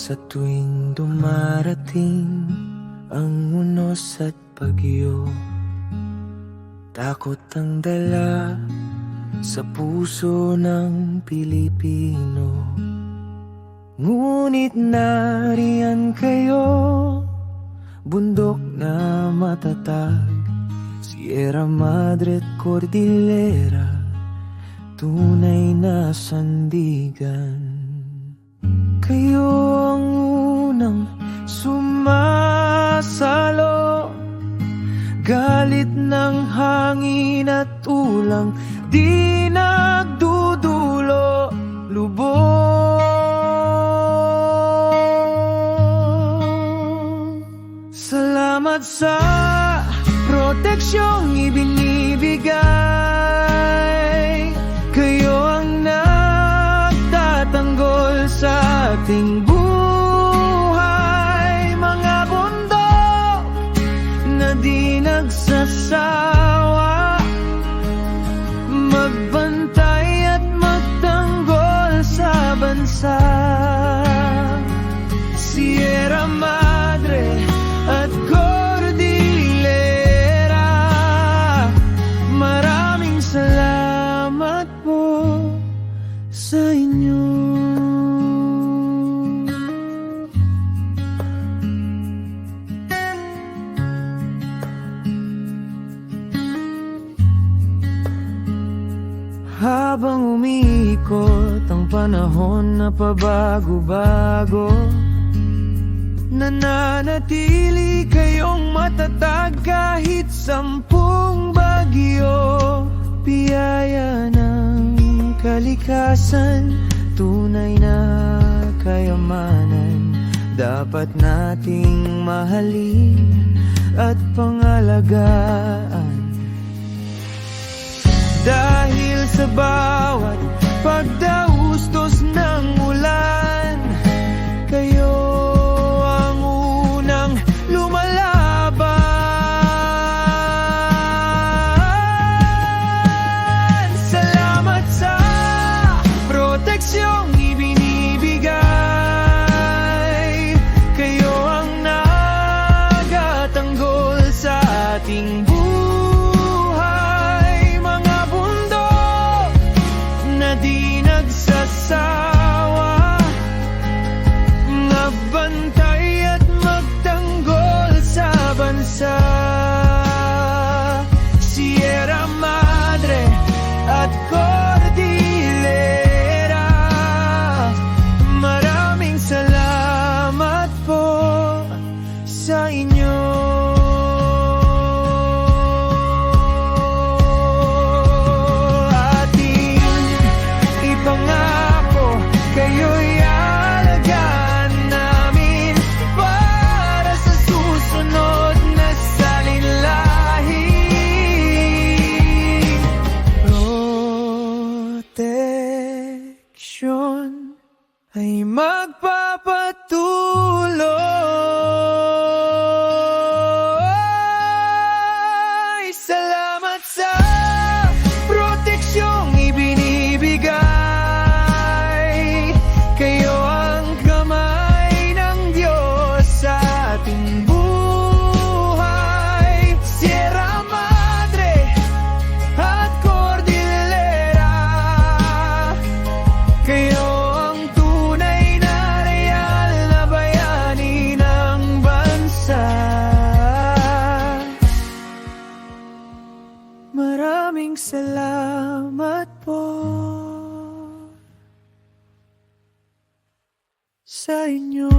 Sa tuwing dumarating ang unos at bagyo, takot ang dala sa puso ng Pilipino. Ngunit nariyan kayo, bundok na matatag, Sierra Madre at Cordillera, tunay na sandigan. Kayo ang unang sumasalo, galit ng hangin at ulang di nagdudulo, lubog. Salamat sa proteksyong ibinibigay, kayo ang nagtatanggol sa ating buhay. Mga bundok na di nagsasawa, magbantay at magtanggol sa bansa. Sierra Madre at Cordillera, maraming salamat po sa inyo. Habang umiikot ang panahon na pabago-bago, nananatili kayong matatag kahit 10 bagyo. Biyaya ng kalikasan, tunay na kayamanan, dapat nating mahalin at pangalagaan. Dahil sa bawat pagdaustos ng ulan, kayo ang unang lumalaban. Salamat sa proteksyong ibinibigay, kayo ang nagatanggol sa ating buhay. Di nagsasawa, magbantay at magtanggol sa bansa. Sierra Madre at Cordillera, maraming salamat po sa inyo. Kayo'y alagaan namin para sa susunod na salinlahi. Proteksyon ay magpapatuloy. Salamat sa proteksyong ibinibigay, kayo ang kamay ng Diyos sa ating buhay. Sierra Madre at Cordillera, kayo ang tunay na real na bayani ng bansa. Maraming salamat po sa inyo.